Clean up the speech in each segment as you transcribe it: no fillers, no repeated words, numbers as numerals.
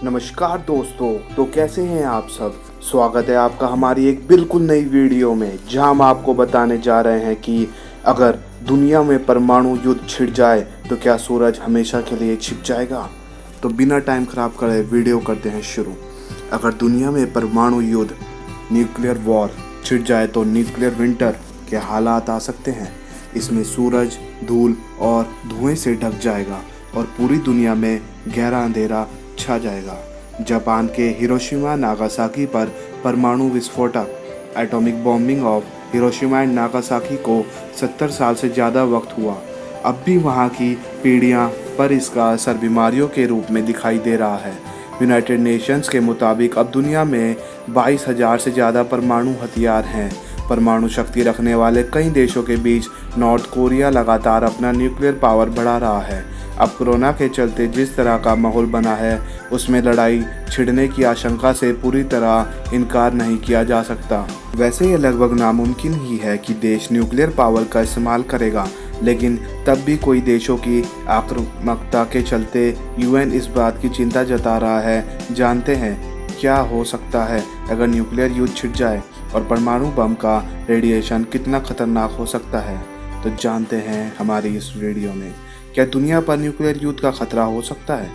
नमस्कार दोस्तों। तो कैसे हैं आप सब। स्वागत है आपका हमारी एक बिल्कुल नई वीडियो में, जहां हम आपको बताने जा रहे हैं कि अगर दुनिया में परमाणु युद्ध छिड़ जाए तो क्या सूरज हमेशा के लिए छिप जाएगा। तो बिना टाइम खराब करे वीडियो करते हैं शुरू। अगर दुनिया में परमाणु युद्ध न्यूक्लियर वॉर छिड़ जाए तो न्यूक्लियर विंटर के हालात आ सकते हैं। इसमें सूरज धूल और धुएं से ढक जाएगा और पूरी दुनिया में गहरा अंधेरा छा जाएगा। जापान के हिरोशिमा नागासाकी पर परमाणु विस्फोटक atomic bombing of Hiroshima and Nagasaki को 70 साल से ज़्यादा वक्त हुआ। अब भी वहाँ की पीढ़ियाँ पर इसका असर बीमारियों के रूप में दिखाई दे रहा है। यूनाइटेड नेशंस के मुताबिक अब दुनिया में 22,000 से ज़्यादा परमाणु हथियार हैं। परमाणु शक्ति रखने वाले कई देशों के बीच नॉर्थ कोरिया लगातार अपना न्यूक्लियर पावर बढ़ा रहा है। अब कोरोना के चलते जिस तरह का माहौल बना है उसमें लड़ाई छिड़ने की आशंका से पूरी तरह इनकार नहीं किया जा सकता। वैसे ये लगभग नामुमकिन ही है कि देश न्यूक्लियर पावर का इस्तेमाल करेगा, लेकिन तब भी कोई देशों की आक्रामकता के चलते यूएन इस बात की चिंता जता रहा है। जानते हैं क्या हो सकता है अगर न्यूक्लियर युद्ध छिड़ जाए और परमाणु बम का रेडिएशन कितना खतरनाक हो सकता है। तो जानते हैं हमारी इस वीडियो में, क्या दुनिया पर न्यूक्लियर युद्ध का खतरा हो सकता है।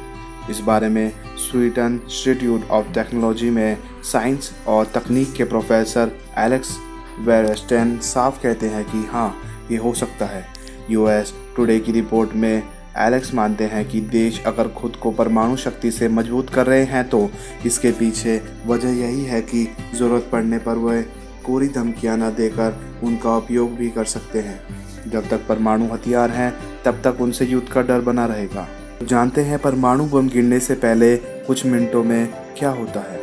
इस बारे में स्वीडन इंस्टीट्यूट ऑफ टेक्नोलॉजी में साइंस और तकनीक के प्रोफेसर एलेक्स वेरस्टेन साफ कहते हैं कि हाँ, ये हो सकता है। यूएस टुडे की रिपोर्ट में एलेक्स मानते हैं कि देश अगर खुद को परमाणु शक्ति से मजबूत कर रहे हैं तो इसके पीछे वजह यही है कि ज़रूरत पड़ने पर वह कोई धमकियां न देकर उनका उपयोग भी कर सकते हैं। जब तक परमाणु हथियार हैं तब तक उनसे युद्ध का डर बना रहेगा। जानते हैं परमाणु बम गिरने से पहले कुछ मिनटों में क्या होता है।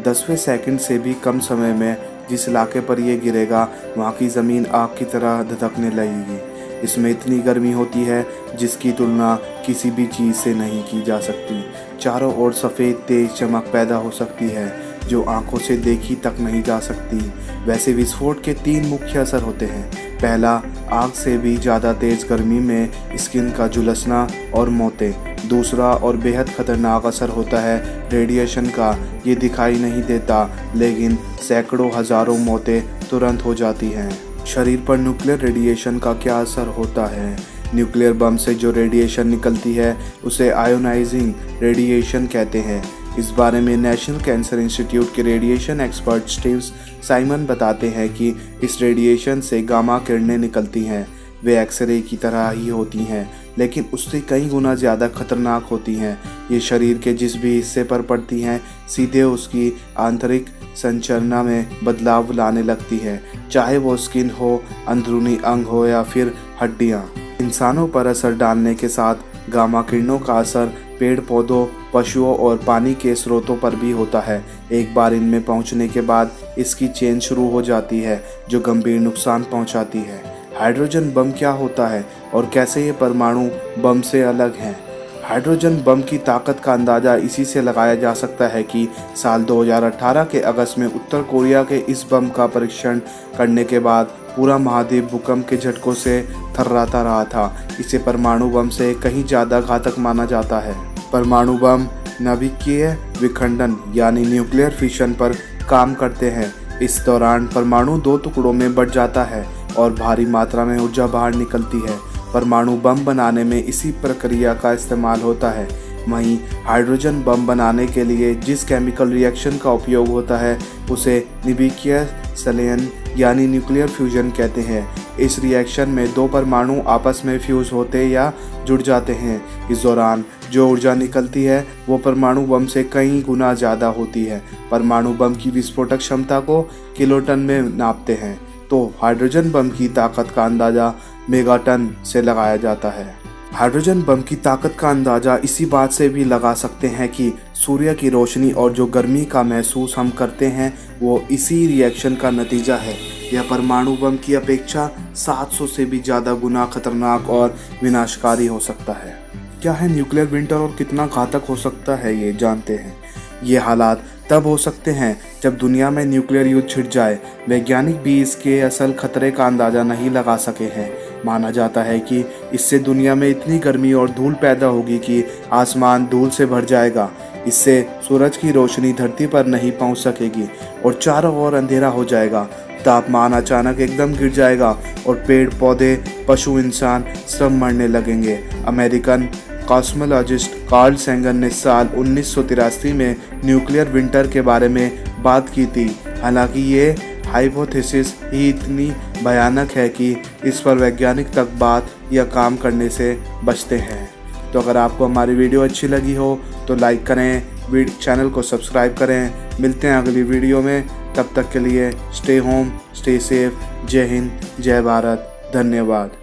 10वें सेकंड से भी कम समय में जिस इलाके पर यह गिरेगा वहाँ की ज़मीन आग की तरह धधकने लगेगी। इसमें इतनी गर्मी होती है जिसकी तुलना किसी भी चीज़ से नहीं की जा सकती। चारों ओर सफ़ेद तेज चमक पैदा हो सकती है जो आंखों से देखी तक नहीं जा सकती। वैसे विस्फोट के 3 मुख्य असर होते हैं। पहला, आग से भी ज़्यादा तेज़ गर्मी में स्किन का झुलसना और मौतें। दूसरा और बेहद खतरनाक असर होता है रेडिएशन का। ये दिखाई नहीं देता, लेकिन सैकड़ों हज़ारों मौतें तुरंत हो जाती हैं। शरीर पर न्यूक्लियर रेडिएशन का क्या असर होता है। न्यूक्लियर बम से जो रेडिएशन निकलती है उसे आयोनाइजिंग रेडिएशन कहते हैं। इस बारे में नेशनल कैंसर इंस्टीट्यूट के रेडिएशन एक्सपर्ट स्टीव साइमन बताते हैं कि इस रेडिएशन से गामा किरणें निकलती हैं। वे एक्सरे की तरह ही होती हैं, लेकिन उससे कई गुना ज़्यादा खतरनाक होती हैं। ये शरीर के जिस भी हिस्से पर पड़ती हैं सीधे उसकी आंतरिक संरचना में बदलाव लाने लगती है, चाहे वो स्किन हो, अंदरूनी अंग हो या फिर हड्डियाँ। इंसानों पर असर डालने के साथ गामा किरणों का असर पेड़ पौधों, पशुओं और पानी के स्रोतों पर भी होता है। एक बार इनमें पहुंचने के बाद इसकी चेन शुरू हो जाती है जो गंभीर नुकसान पहुंचाती है। हाइड्रोजन बम क्या होता है और कैसे ये परमाणु बम से अलग है। हाइड्रोजन बम की ताकत का अंदाज़ा इसी से लगाया जा सकता है कि साल 2018 के अगस्त में उत्तर कोरिया के इस बम का परीक्षण करने के बाद पूरा महाद्वीप भूकंप के झटकों से थर्राता रहा था। इसे परमाणु बम से कहीं ज़्यादा घातक माना जाता है। परमाणु बम नाभिकीय विखंडन यानी न्यूक्लियर फिशन पर काम करते हैं। इस दौरान परमाणु 2 टुकड़ों में बढ़ जाता है और भारी मात्रा में ऊर्जा बाहर निकलती है। परमाणु बम बनाने में इसी प्रक्रिया का इस्तेमाल होता है। वहीं हाइड्रोजन बम बनाने के लिए जिस केमिकल रिएक्शन का उपयोग होता है उसे नाभिकीय संलयन यानी न्यूक्लियर फ्यूजन कहते हैं। इस रिएक्शन में 2 परमाणु आपस में फ्यूज होते या जुड़ जाते हैं। इस दौरान जो ऊर्जा निकलती है वो परमाणु बम से कई गुना ज़्यादा होती है। परमाणु बम की विस्फोटक क्षमता को किलोटन में नापते हैं, तो हाइड्रोजन बम की ताकत का अंदाज़ा मेगाटन से लगाया जाता है। हाइड्रोजन बम की ताकत का अंदाज़ा इसी बात से भी लगा सकते हैं कि सूर्य की रोशनी और जो गर्मी का महसूस हम करते हैं वो इसी रिएक्शन का नतीजा है। यह परमाणु बम की अपेक्षा 700 से भी ज़्यादा गुना खतरनाक और विनाशकारी हो सकता है। क्या है न्यूक्लियर विंटर और कितना घातक हो सकता है ये जानते हैं। ये हालात तब हो सकते हैं जब दुनिया में न्यूक्लियर युद्ध छिड़ जाए। वैज्ञानिक भी इसके असल खतरे का अंदाज़ा नहीं लगा सके हैं। माना जाता है कि इससे दुनिया में इतनी गर्मी और धूल पैदा होगी कि आसमान धूल से भर जाएगा। इससे सूरज की रोशनी धरती पर नहीं पहुंच सकेगी और चारों ओर अंधेरा हो जाएगा। तापमान अचानक एकदम गिर जाएगा और पेड़ पौधे, पशु, इंसान सब मरने लगेंगे। अमेरिकन कॉस्मोलॉजिस्ट कार्ल सैगन ने साल 1983 में न्यूक्लियर विंटर के बारे में बात की थी। हालांकि ये हाइपोथेसिस ही इतनी भयानक है कि इस पर वैज्ञानिक तक बात या काम करने से बचते हैं। तो अगर आपको हमारी वीडियो अच्छी लगी हो तो लाइक करें, चैनल को सब्सक्राइब करें। मिलते हैं अगली वीडियो में, तब तक के लिए स्टे होम, स्टे सेफ। जय हिंद, जय भारत, धन्यवाद।